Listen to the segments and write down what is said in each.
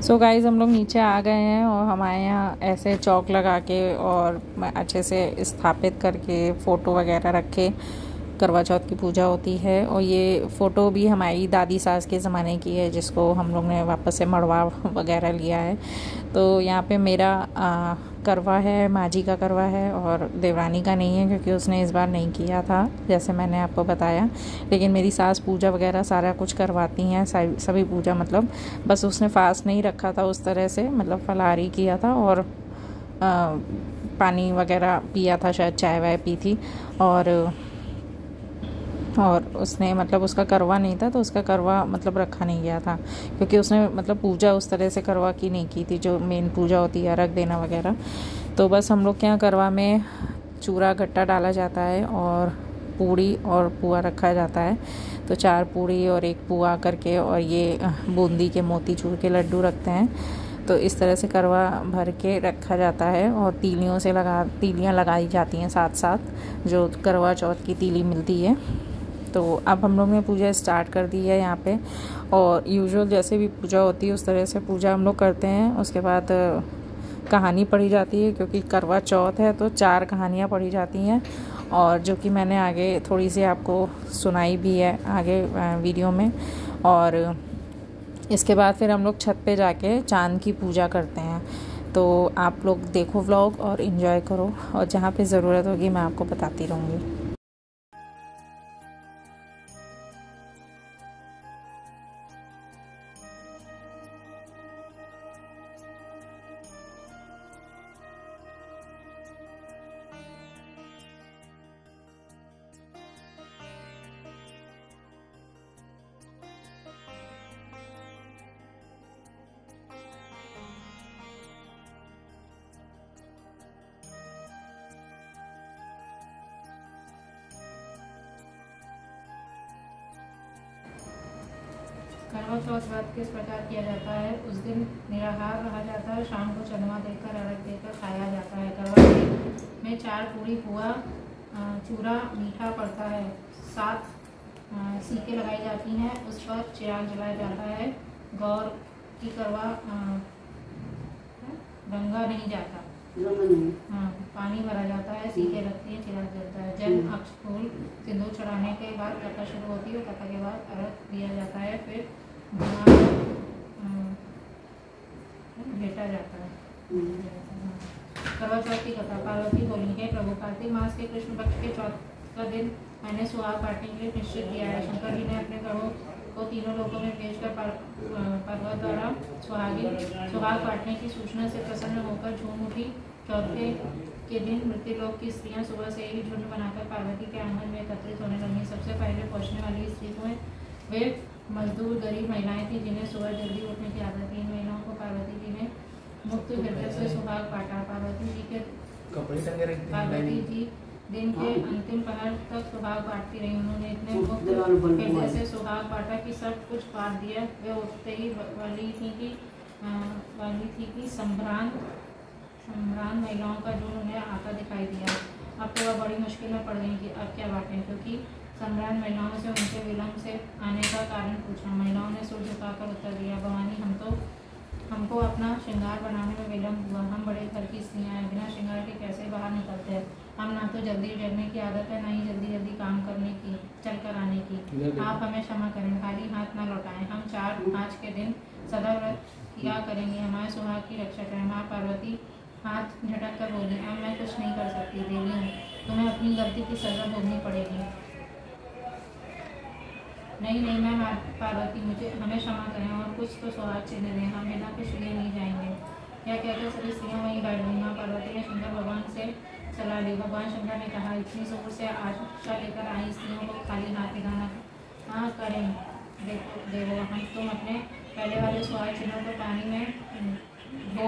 So guys हम लोग नीचे आ गए हैं और हमारे यहाँ ऐसे चौक लगा के और अच्छे से स्थापित करके फ़ोटो वगैरह रख के करवा चौथ की पूजा होती है। और ये फ़ोटो भी हमारी दादी सास के ज़माने की है, जिसको हम लोग ने वापस से मड़वा वगैरह लिया है। तो यहाँ पे मेरा करवा है, माजी का करवा है और देवरानी का नहीं है, क्योंकि उसने इस बार नहीं किया था जैसे मैंने आपको बताया। लेकिन मेरी सास पूजा वगैरह सारा कुछ करवाती हैं, सभी पूजा, मतलब बस उसने फास्ट नहीं रखा था उस तरह से, मतलब फलाहारी किया था और पानी वगैरह पिया था, शायद चाय वाय पी थी। और उसने मतलब उसका करवा नहीं था, तो उसका करवा मतलब रखा नहीं गया था, क्योंकि उसने मतलब पूजा उस तरह से करवा की नहीं की थी जो मेन पूजा होती है, अर्घ देना वगैरह। तो बस हम लोग के यहाँ करवा में चूरा गट्टा डाला जाता है और पूड़ी और पुआ रखा जाता है। तो 4 पूड़ी और 1 पुआ करके, और ये बूंदी के मोतीचूर के लड्डू रखते हैं। तो इस तरह से करवा भर के रखा जाता है और तीलियाँ लगाई जाती हैं साथ साथ, जो करवा चौथ की तीली मिलती है। तो अब हम लोग ने पूजा स्टार्ट कर दी है यहाँ पे, और यूजुअल जैसे भी पूजा होती है उस तरह से पूजा हम लोग करते हैं। उसके बाद कहानी पढ़ी जाती है, क्योंकि करवा चौथ है तो 4 कहानियाँ पढ़ी जाती हैं, और जो कि मैंने आगे थोड़ी सी आपको सुनाई भी है आगे वीडियो में। और इसके बाद फिर हम लोग छत पे जाके चांद की पूजा करते हैं। तो आप लोग देखो व्लॉग और इन्जॉय करो, और जहाँ पे ज़रूरत होगी मैं आपको बताती रहूँगी। करवा चौथ व्रत किस प्रकार किया जाता है? उस दिन निराहार रहा जाता है, शाम को चंद्रमा देखकर अर्घ देकर खाया जाता है। करवा में 4 पूरी पुआ चूरा मीठा पड़ता है, 7 सीके लगाई जाती हैं, उस पर चिराग जलाया जाता है। गौर की करवा गंगा नहीं जाता, पानी भरा जाता है, सीके लगती है, चिराग जलता है। जन्म अक्ष फूल सिंदूर चढ़ाने के बाद कथा शुरू होती है, कथा के बाद अर्घ दिया जाता है, फिर भेटा जाता है। करवा चौथ की कथा। पार्वती बोली, हे प्रभु, कार्तिक मास के कृष्ण पक्ष के चौथ का दिन मैंने सुहाग काटने के लिए निश्चित किया है। शंकर जी ने अपने गढ़ों को तीनों लोकों में भेजकर पार्वती द्वारा सुहाग काटने की सूचना से प्रसन्न होकर झूम उठी। चौथे के दिन मृत्युलोक की स्त्रियां सुबह से ही झुंड बनाकर पार्वती के आंगन में एकत्रित होने लगी। सबसे पहले पहुंचने वाली स्त्री में वे मजदूर गरीब महिलाएं थी, जिन्हें सुबह जल्दी उठने की आदत थी। इन महिलाओं को पार्वती जी ने मुक्त हृदय से सुहाग काटा। पार्वती जी दिन के अंतिम पहर तक सुहाग काटती रही। उन्होंने इतने मुक्त हृदय से सुहाग काटा कि सब कुछ काट दिया। वे उठते ही वाली थी कि संभ्रांत महिलाओं का जो उन्हें आता दिखाई दिया। अब तो वह बड़ी मुश्किल में पड़ गई कि अब क्या बातें, क्योंकि संभ्रांत महिलाओं से उनके विलम्ब से आने का कारण पूछा। महिलाओं ने सिर झुकाकर उत्तर दिया, भवानी, हमको अपना श्रृंगार बनाने में विलम्ब हुआ। हम बड़े घर की स्त्रियाँ हैं, बिना श्रृंगार के कैसे बाहर निकलते हैं। हम ना तो जल्दी जगने की आदत है, ना ही जल्दी जल्दी काम करने की, चल कर आने की। आप हमें क्षमा करें, खाली हाथ न लौटाएं। हम 4-5 के दिन सदा व्रत किया करेंगे, हमारे सुहाग की रक्षा करें। माँ पार्वती हाथ झटक कर बोली, अब मैं कुछ नहीं कर सकती देवी हूँ, तुम्हें अपनी गलती की सजा भोगनी पड़ेगी। नहीं मैं पार्वती, हमें क्षमा करें और कुछ तो सुहाग चिन्ह दें, हम बिना कुछ लिए नहीं जाएंगे। क्या कहकर सभी स्त्रियाँ वहीं बैठ गई। माँ पार्वती ने शंकर भगवान से सलाह ली। भगवान शंकर ने कहा, इतनी दूर से आशा लेकर आई स्त्रियों को खाली हाथ दिखाना करें। देखो तुम अपने पहले वाले सुहाग चिन्हों को पानी में धो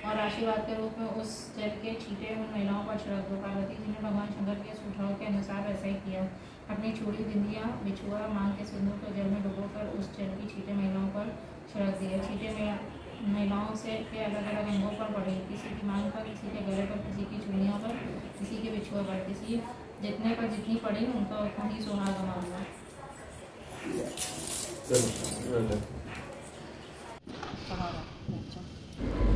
और आशीर्वाद के रूप में उस जल के छींटे उन महिलाओं पर छिड़क दो। पार्वती जी ने भगवान शंकर के सुझाव के अनुसार वैसा ही किया। अपनी चूड़ी, बिंदिया, बिछुआ, मांग के सिंदूर को जल में डुबोकर उस जल की छींटे महिलाओं पर छिड़क दिए। छींटे महिलाओं से के अलग अलग अंगों पर पड़ी, किसी की मांग पर, किसी के गले पर, किसी की चूड़ियों पर, किसी के बिछुआ पर, किसी जितने पर जितनी पड़ी उनका उतना ही सुहाग बना हुआ।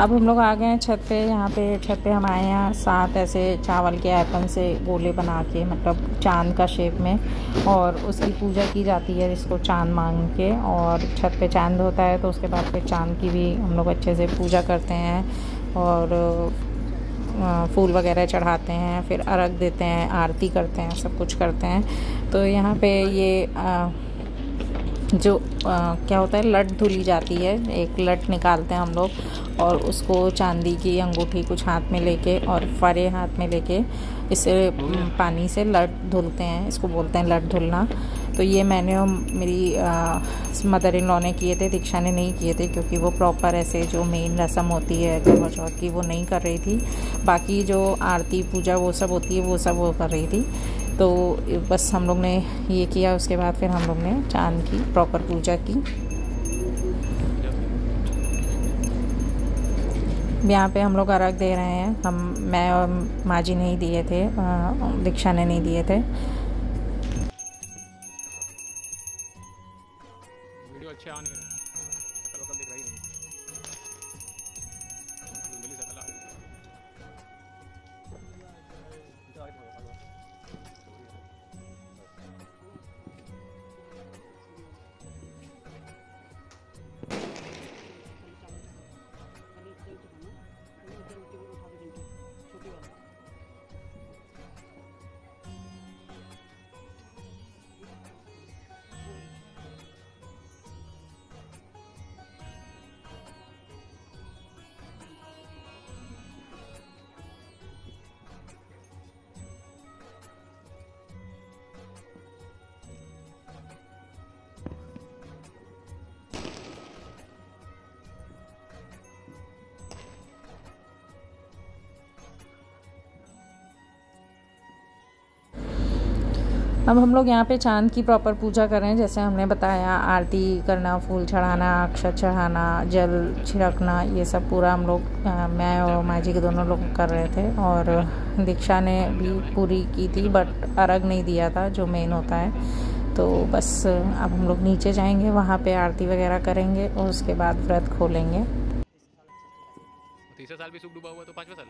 अब हम लोग आ गए हैं छत पे। यहाँ पे छत पे हम आए हैं 7 ऐसे चावल के आइटम से गोले बना के, मतलब चांद का शेप में, और उसकी पूजा की जाती है जिसको चांद मांग के। और छत पे चांद होता है तो उसके बाद फिर चांद की भी हम लोग अच्छे से पूजा करते हैं और फूल वगैरह चढ़ाते हैं, फिर अर्घ देते हैं, आरती करते हैं, सब कुछ करते हैं। तो यहाँ पे ये क्या होता है, लट धुली जाती है। एक लट निकालते हैं हम लोग और उसको चांदी की अंगूठी कुछ हाथ में लेके और फरे हाथ में लेके इसे पानी से लट धुलते हैं। इसको बोलते हैं लट धुलना। तो ये मैंने और मेरी मदर इन लॉ ने किए थे, दीक्षा ने नहीं किए थे, क्योंकि वो प्रॉपर ऐसे जो मेन रस्म होती है करवा चौथ की वो नहीं कर रही थी। बाकी जो आरती पूजा वो सब होती है वो सब वो कर रही थी। तो बस हम लोग ने ये किया, उसके बाद फिर हम लोग ने चांद की प्रॉपर पूजा की। यहाँ पे हम लोग अर्घ दे रहे हैं। मैं और माँ जी नहीं दिए थे, दीक्षा ने नहीं दिए थे। वीडियो अच्छे आ नहीं रहे, शकल वकल दिख रही नहीं, धुंधली शकल आ रही है। अब हम लोग यहाँ पे चांद की प्रॉपर पूजा कर रहे हैं, जैसे हमने बताया, आरती करना, फूल चढ़ाना, अक्षत चढ़ाना, जल छिड़कना, ये सब पूरा हम लोग, मैं और माँ जी के दोनों लोग कर रहे थे। और दीक्षा ने भी पूरी की थी, बट अर्घ नहीं दिया था जो मेन होता है। तो बस अब हम लोग नीचे जाएंगे, वहाँ पे आरती वगैरह करेंगे और उसके बाद व्रत खोलेंगे। तीसरा साल भी सूख डूबा हुआ तो 5वां साल।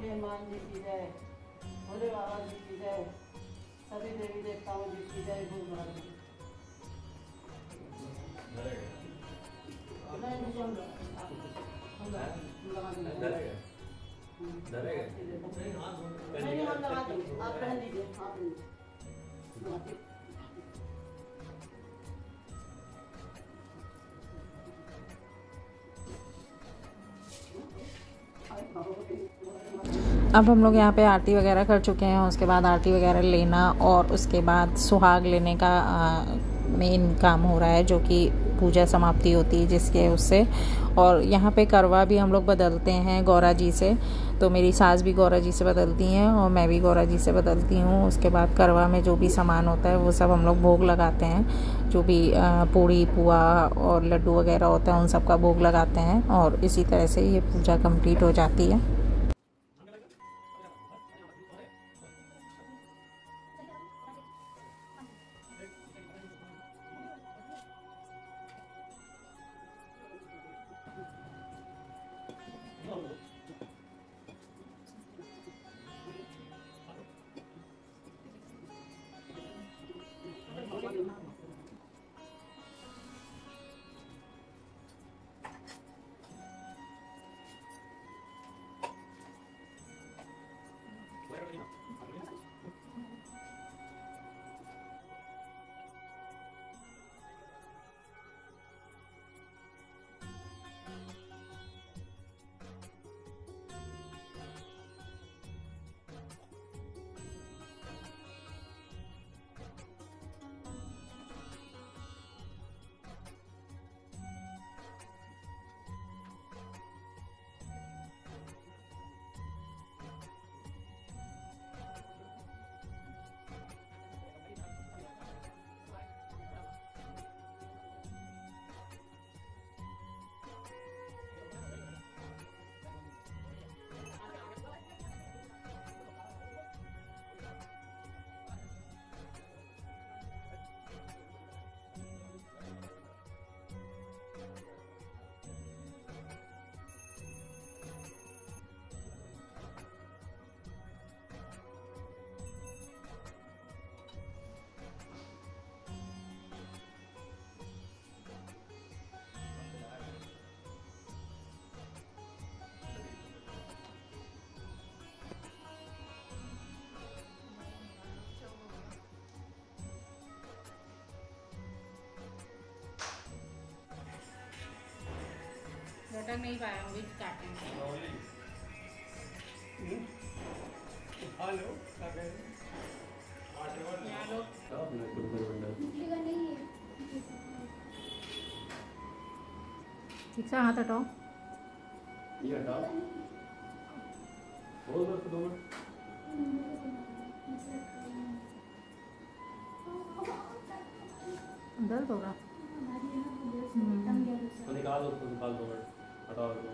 हनुमान जी की जय, भोले बाबा जी की जय, सभी देवी देवताओं जी की जय। आप पहन लीजिए। अब हम लोग यहाँ पे आरती वगैरह कर चुके हैं। उसके बाद आरती वगैरह लेना और उसके बाद सुहाग लेने का मेन काम हो रहा है, जो कि पूजा समाप्ति होती है जिसके उससे। और यहाँ पे करवा भी हम लोग बदलते हैं गौरा जी से, तो मेरी सास भी गौरा जी से बदलती हैं और मैं भी गौरा जी से बदलती हूँ। उसके बाद करवा में जो भी सामान होता है वो सब हम लोग भोग लगाते हैं, जो भी पूड़ी पुआ और लड्डू वगैरह होता है उन सब का भोग लगाते हैं, और इसी तरह से ये पूजा कंप्लीट हो जाती है। लटक नहीं पाया हूँ, काटेंगे। ठीक से हाथ हटाओ। ये हटाओ। बोल बस 2 मिनट। दर्द हो रहा। निकाल दो उसको, निकाल 2 मिनट। हटाओ इसको।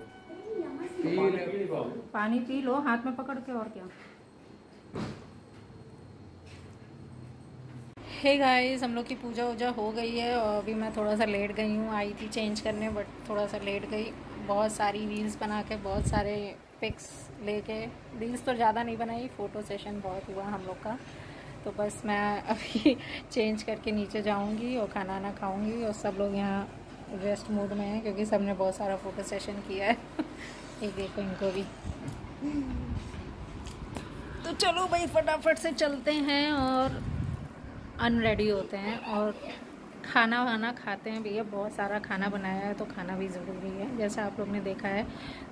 पानी पी लो हाथ में पकड़ के, और क्या। हे गाइस, हम लोग की पूजा वूजा हो गई है और अभी मैं थोड़ा सा लेट गई हूँ। आई थी चेंज करने बट थोड़ा सा लेट गई। बहुत सारी रील्स बना के, बहुत सारे पिक्स लेके, रील्स तो ज़्यादा नहीं बनाई, फ़ोटो सेशन बहुत हुआ हम लोग का। तो बस मैं अभी चेंज करके नीचे जाऊँगी और खाना वाना खाऊँगी, और सब लोग यहाँ रेस्ट मूड में हैं क्योंकि सब ने बहुत सारा फ़ोटो सेशन किया है। एक देखो इनको भी। तो चलो भाई फटाफट से चलते हैं और अनरेडी होते हैं और खाना वाना खाते हैं। भैया बहुत सारा खाना बनाया है तो खाना भी ज़रूरी है, जैसा आप लोग ने देखा है।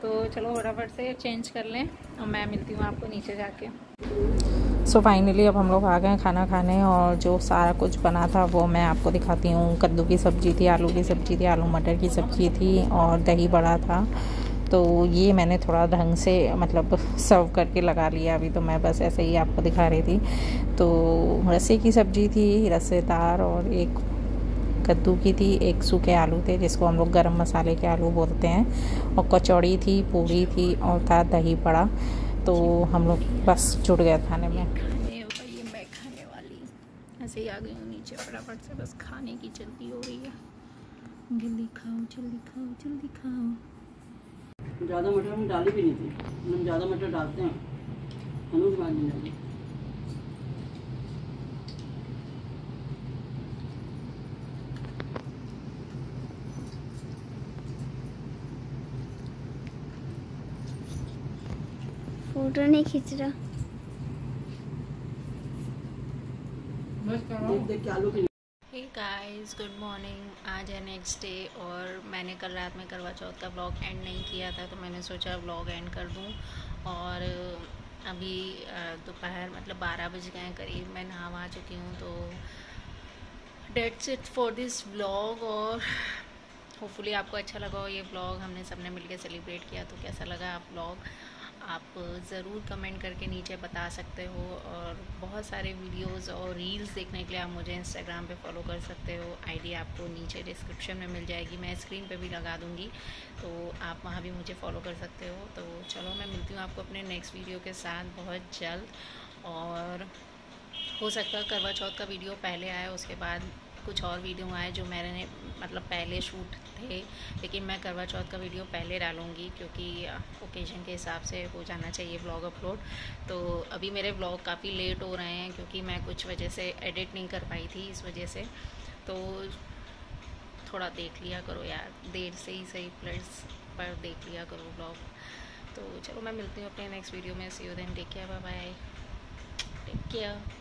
तो चलो फटाफट से चेंज कर लें और मैं मिलती हूँ आपको नीचे जाके। सो फाइनली अब हम लोग आ गए खाना खाने, और जो सारा कुछ बना था वो मैं आपको दिखाती हूँ। कद्दू की सब्ज़ी थी, आलू की सब्ज़ी थी, आलू मटर की सब्ज़ी थी और दही बड़ा था। तो ये मैंने थोड़ा ढंग से मतलब सर्व करके लगा लिया। अभी तो मैं बस ऐसे ही आपको दिखा रही थी। तो रसे की सब्ज़ी थी, रसेदार, और एक कद्दू की थी, एक सूखे आलू थे जिसको हम लोग गरम मसाले के आलू बोलते हैं, और कचौड़ी थी, पूरी थी और था दही बड़ा। तो हम लोग बस जुट गए खाने में। ये मैं खाने वाली ऐसे ही आ गई हूँ नीचे फटाफट से, बस खाने की जल्दी हो रही है। जल्दी खाओ जल्दी खाओ जल्दी खाओ। ज़्यादा मटर हम डाली भी नहीं थी, हम ज़्यादा मटर डालते हैं अनुज मान नहीं। फोटो नहीं खींच रहा। देख देख के आलू की। Hey guys, good morning. आज है नेक्स्ट डे और मैंने कल रात में करवा चौथ का व्लॉग एंड नहीं किया था, तो मैंने सोचा व्लॉग एंड कर दूं। और अभी दोपहर मतलब 12 बज गए करीब, मैं नहा चुकी हूँ। तो that's it for this vlog. और होपफुली आपको अच्छा लगा हो ये व्लॉग, हमने सबने मिलकर सेलिब्रेट किया। तो कैसा लगा आप व्लॉग आप ज़रूर कमेंट करके नीचे बता सकते हो। और बहुत सारे वीडियोस और रील्स देखने के लिए आप मुझे इंस्टाग्राम पे फॉलो कर सकते हो। आईडी आपको नीचे डिस्क्रिप्शन में मिल जाएगी, मैं स्क्रीन पे भी लगा दूँगी, तो आप वहाँ भी मुझे फॉलो कर सकते हो। तो चलो मैं मिलती हूँ आपको अपने नेक्स्ट वीडियो के साथ बहुत जल्द। और हो सकता है करवा चौथ का वीडियो पहले आए, उसके बाद कुछ और वीडियो आए जो मैंने मतलब पहले शूट थे, लेकिन मैं करवा चौथ का वीडियो पहले डालूँगी क्योंकि ओकेजन के हिसाब से हो जाना चाहिए व्लॉग अपलोड। तो अभी मेरे व्लॉग काफ़ी लेट हो रहे हैं क्योंकि मैं कुछ वजह से एडिट नहीं कर पाई थी, इस वजह से। तो थोड़ा देख लिया करो यार, देर से ही सही प्लस पर देख लिया करो व्लॉग। तो चलो मैं मिलती हूँ अपने नेक्स्ट वीडियो में। See you then, take care, bye bye, take care.